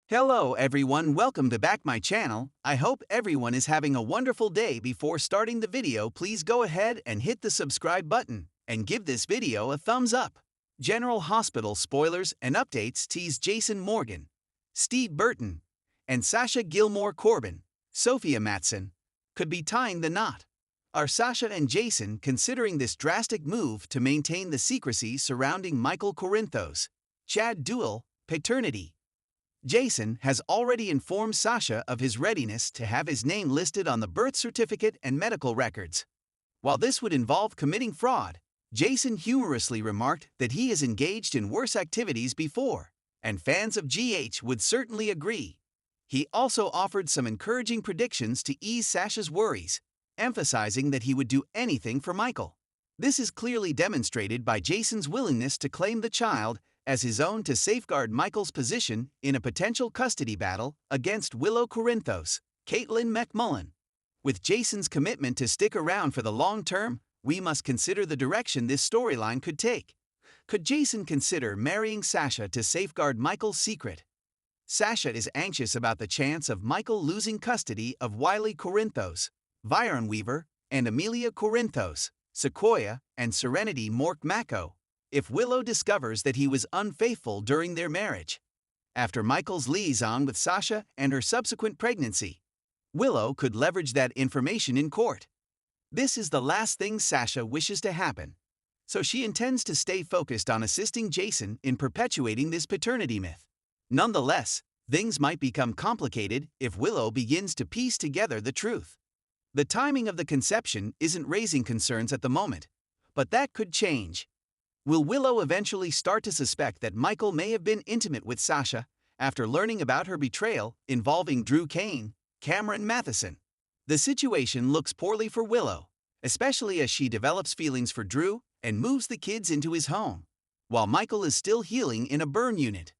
Hello everyone, welcome to back my channel. I hope everyone is having a wonderful day. Before starting the video, please go ahead and hit the subscribe button and give this video a thumbs up. General Hospital spoilers and updates tease Jason Morgan, Steve Burton, and Sasha Gilmore Corbin, Sophia Matson, could be tying the knot. Are Sasha and Jason considering this drastic move to maintain the secrecy surrounding Michael Corinthos' Chad Duell paternity? Jason has already informed Sasha of his readiness to have his name listed on the birth certificate and medical records. While this would involve committing fraud, Jason humorously remarked that he has engaged in worse activities before, and fans of GH would certainly agree. He also offered some encouraging predictions to ease Sasha's worries, emphasizing that he would do anything for Michael. This is clearly demonstrated by Jason's willingness to claim the child as his own to safeguard Michael's position in a potential custody battle against Willow Corinthos, Caitlin McMullen. With Jason's commitment to stick around for the long term, we must consider the direction this storyline could take. Could Jason consider marrying Sasha to safeguard Michael's secret? Sasha is anxious about the chance of Michael losing custody of Wiley Corinthos, Viron Weaver, and Amelia Corinthos, Sequoia, and Serenity Mork-Mako, if Willow discovers that he was unfaithful during their marriage. After Michael's liaison with Sasha and her subsequent pregnancy, Willow could leverage that information in court. This is the last thing Sasha wishes to happen, so she intends to stay focused on assisting Jason in perpetuating this paternity myth. Nonetheless, things might become complicated if Willow begins to piece together the truth. The timing of the conception isn't raising concerns at the moment, but that could change. Will Willow eventually start to suspect that Michael may have been intimate with Sasha after learning about her betrayal involving Drew Kane, Cameron Matheson? The situation looks poorly for Willow, especially as she develops feelings for Drew and moves the kids into his home, while Michael is still healing in a burn unit.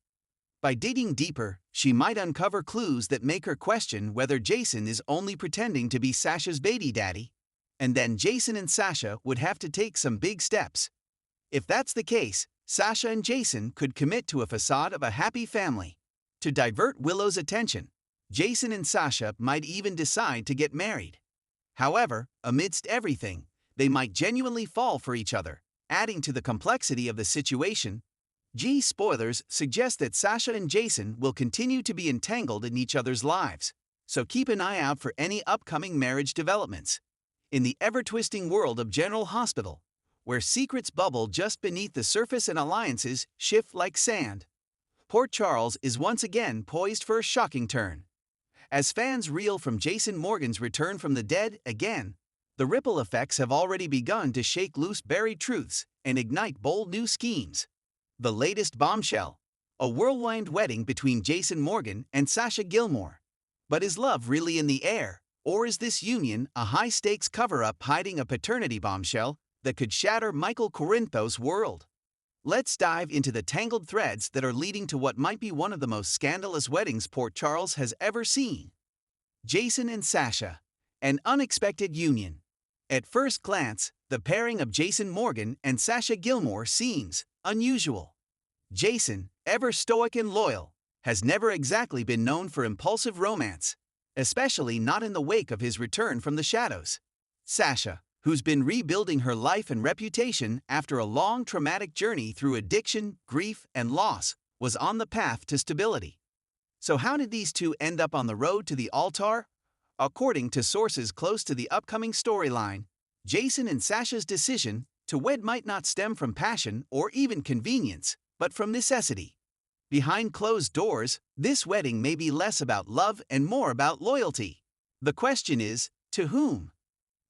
By digging deeper, she might uncover clues that make her question whether Jason is only pretending to be Sasha's baby daddy, and then Jason and Sasha would have to take some big steps. If that's the case, Sasha and Jason could commit to a facade of a happy family. To divert Willow's attention, Jason and Sasha might even decide to get married. However, amidst everything, they might genuinely fall for each other, adding to the complexity of the situation. Spoilers suggest that Sasha and Jason will continue to be entangled in each other's lives, so keep an eye out for any upcoming marriage developments. In the ever-twisting world of General Hospital, where secrets bubble just beneath the surface and alliances shift like sand, Port Charles is once again poised for a shocking turn. As fans reel from Jason Morgan's return from the dead again, the ripple effects have already begun to shake loose buried truths and ignite bold new schemes. The latest bombshell: a whirlwind wedding between Jason Morgan and Sasha Gilmore. But is love really in the air, or is this union a high-stakes cover-up hiding a paternity bombshell that could shatter Michael Corinthos' world? Let's dive into the tangled threads that are leading to what might be one of the most scandalous weddings Port Charles has ever seen. Jason and Sasha, an unexpected union. At first glance, the pairing of Jason Morgan and Sasha Gilmore seems unusual. Jason, ever stoic and loyal, has never exactly been known for impulsive romance, especially not in the wake of his return from the shadows. Sasha, who's been rebuilding her life and reputation after a long traumatic journey through addiction, grief, and loss, was on the path to stability. So how did these two end up on the road to the altar? According to sources close to the upcoming storyline, Jason and Sasha's decision to wed might not stem from passion or even convenience, but from necessity. Behind closed doors, this wedding may be less about love and more about loyalty. The question is, to whom?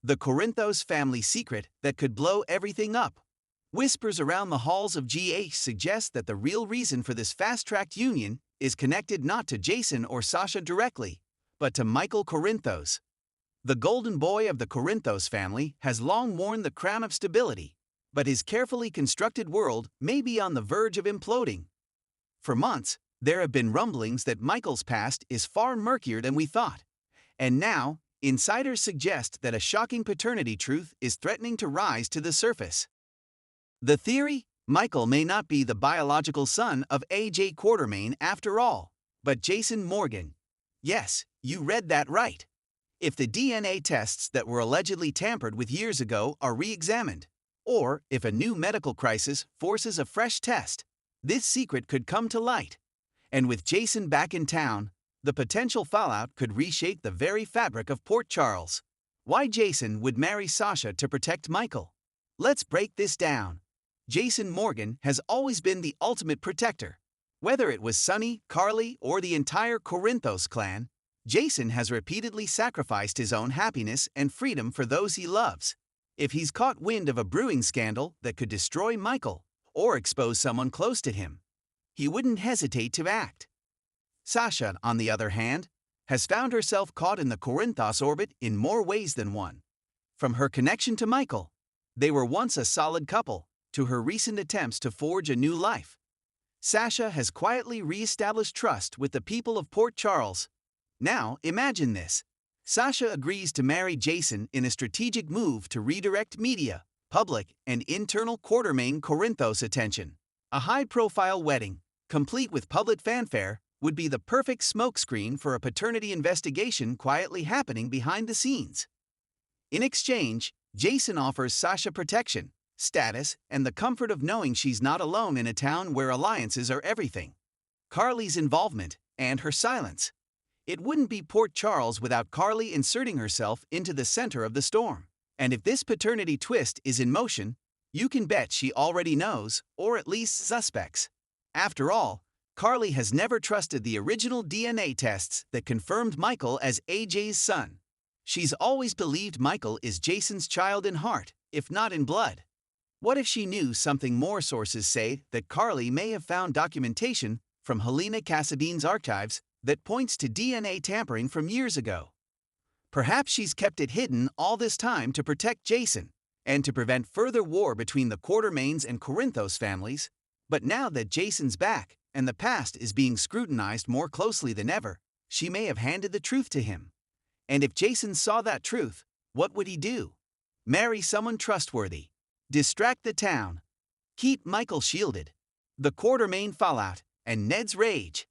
The Corinthos family secret that could blow everything up. Whispers around the halls of GH suggest that the real reason for this fast-tracked union is connected not to Jason or Sasha directly, but to Michael Corinthos. The golden boy of the Corinthos family has long worn the crown of stability, but his carefully constructed world may be on the verge of imploding. For months, there have been rumblings that Michael's past is far murkier than we thought, and now, insiders suggest that a shocking paternity truth is threatening to rise to the surface. The theory? Michael may not be the biological son of A.J. Quartermain after all, but Jason Morgan. Yes, you read that right. If the DNA tests that were allegedly tampered with years ago are re-examined, or if a new medical crisis forces a fresh test, this secret could come to light. And with Jason back in town, the potential fallout could reshape the very fabric of Port Charles. Why Jason would marry Sasha to protect Michael? Let's break this down. Jason Morgan has always been the ultimate protector. Whether it was Sonny, Carly, or the entire Corinthos clan, Jason has repeatedly sacrificed his own happiness and freedom for those he loves. If he's caught wind of a brewing scandal that could destroy Michael or expose someone close to him, he wouldn't hesitate to act. Sasha, on the other hand, has found herself caught in the Corinthos orbit in more ways than one. From her connection to Michael, they were once a solid couple, to her recent attempts to forge a new life. Sasha has quietly re-established trust with the people of Port Charles. Now, imagine this. Sasha agrees to marry Jason in a strategic move to redirect media, public, and internal Quartermain Corinthos attention. A high-profile wedding, complete with public fanfare, would be the perfect smokescreen for a paternity investigation quietly happening behind the scenes. In exchange, Jason offers Sasha protection, status, and the comfort of knowing she's not alone in a town where alliances are everything. Carly's involvement, and her silence. It wouldn't be Port Charles without Carly inserting herself into the center of the storm. And if this paternity twist is in motion, you can bet she already knows, or at least suspects. After all, Carly has never trusted the original DNA tests that confirmed Michael as AJ's son. She's always believed Michael is Jason's child in heart, if not in blood. What if she knew something more? Sources say that Carly may have found documentation from Helena Casadine's archives that points to DNA tampering from years ago. Perhaps she's kept it hidden all this time to protect Jason and to prevent further war between the Quartermains and Corinthos families. But now that Jason's back and the past is being scrutinized more closely than ever, she may have handed the truth to him. And if Jason saw that truth, what would he do? Marry someone trustworthy. Distract the town. Keep Michael shielded. The Quartermain fallout and Ned's rage.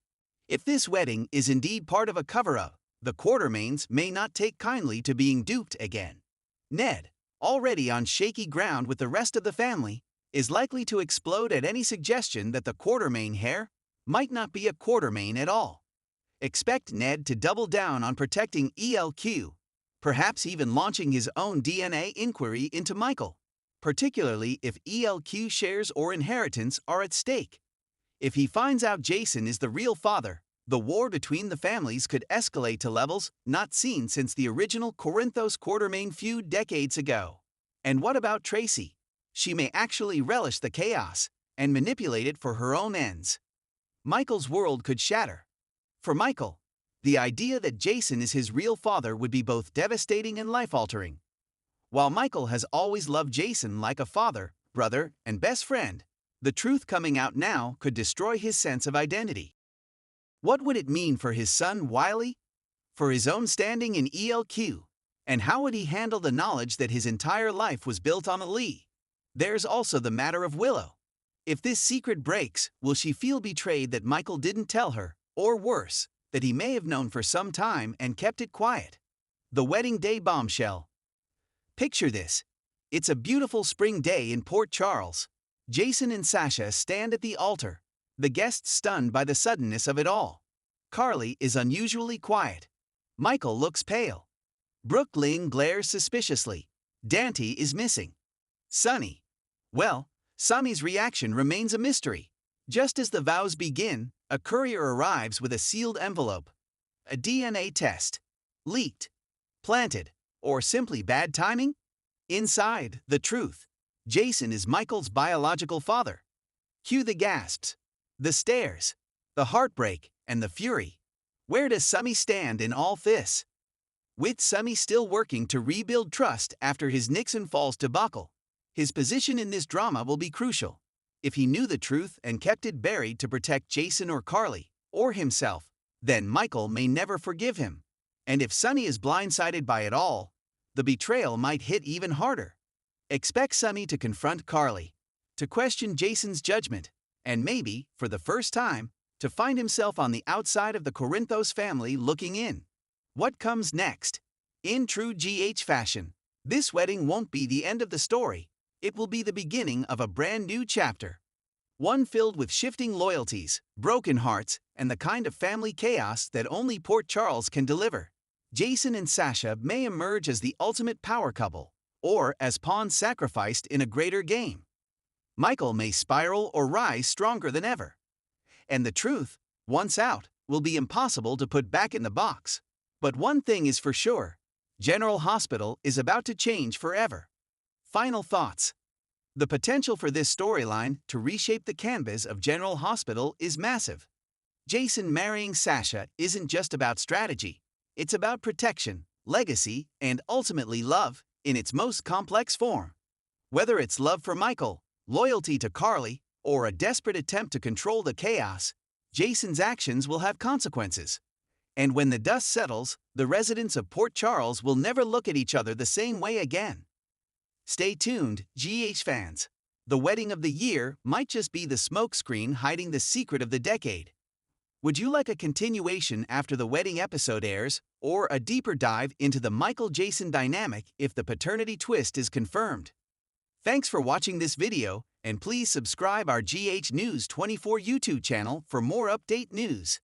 If this wedding is indeed part of a cover-up, the Quartermains may not take kindly to being duped again. Ned, already on shaky ground with the rest of the family, is likely to explode at any suggestion that the Quartermain heir might not be a Quartermain at all. Expect Ned to double down on protecting ELQ, perhaps even launching his own DNA inquiry into Michael, particularly if ELQ shares or inheritance are at stake. If he finds out Jason is the real father, the war between the families could escalate to levels not seen since the original Corinthos Quartermain feud decades ago. And what about Tracy? She may actually relish the chaos and manipulate it for her own ends. Michael's world could shatter. For Michael, the idea that Jason is his real father would be both devastating and life-altering. While Michael has always loved Jason like a father, brother, and best friend, the truth coming out now could destroy his sense of identity. What would it mean for his son Wiley? For his own standing in ELQ? And how would he handle the knowledge that his entire life was built on a Lee? There's also the matter of Willow. If this secret breaks, will she feel betrayed that Michael didn't tell her, or worse, that he may have known for some time and kept it quiet? The wedding day bombshell. Picture this. It's a beautiful spring day in Port Charles. Jason and Sasha stand at the altar, the guests stunned by the suddenness of it all. Carly is unusually quiet. Michael looks pale. Brooke Ling glares suspiciously. Dante is missing. Sonny. Well, Sonny's reaction remains a mystery. Just as the vows begin, a courier arrives with a sealed envelope. A DNA test. Leaked. Planted. Or simply bad timing? Inside, the truth. Jason is Michael's biological father. Cue the gasps, the stares, the heartbreak, and the fury. Where does Sonny stand in all this? With Sonny still working to rebuild trust after his Nixon Falls debacle, his position in this drama will be crucial. If he knew the truth and kept it buried to protect Jason or Carly, or himself, then Michael may never forgive him. And if Sonny is blindsided by it all, the betrayal might hit even harder. Expect Sonny to confront Carly, to question Jason's judgment, and maybe, for the first time, to find himself on the outside of the Corinthos family looking in. What comes next? In true GH fashion, this wedding won't be the end of the story. It will be the beginning of a brand new chapter. One filled with shifting loyalties, broken hearts, and the kind of family chaos that only Port Charles can deliver. Jason and Sasha may emerge as the ultimate power couple, or as pawns sacrificed in a greater game. Michael may spiral or rise stronger than ever. And the truth, once out, will be impossible to put back in the box. But one thing is for sure, General Hospital is about to change forever. Final thoughts. The potential for this storyline to reshape the canvas of General Hospital is massive. Jason marrying Sasha isn't just about strategy. It's about protection, legacy, and ultimately love in its most complex form. Whether it's love for Michael, loyalty to Carly, or a desperate attempt to control the chaos, Jason's actions will have consequences. And when the dust settles, the residents of Port Charles will never look at each other the same way again. Stay tuned, GH fans. The wedding of the year might just be the smokescreen hiding the secret of the decade. Would you like a continuation after the wedding episode airs, or a deeper dive into the Michael-Jason dynamic if the paternity twist is confirmed? Thanks for watching this video, and please subscribe our GH News 24 YouTube channel for more update news.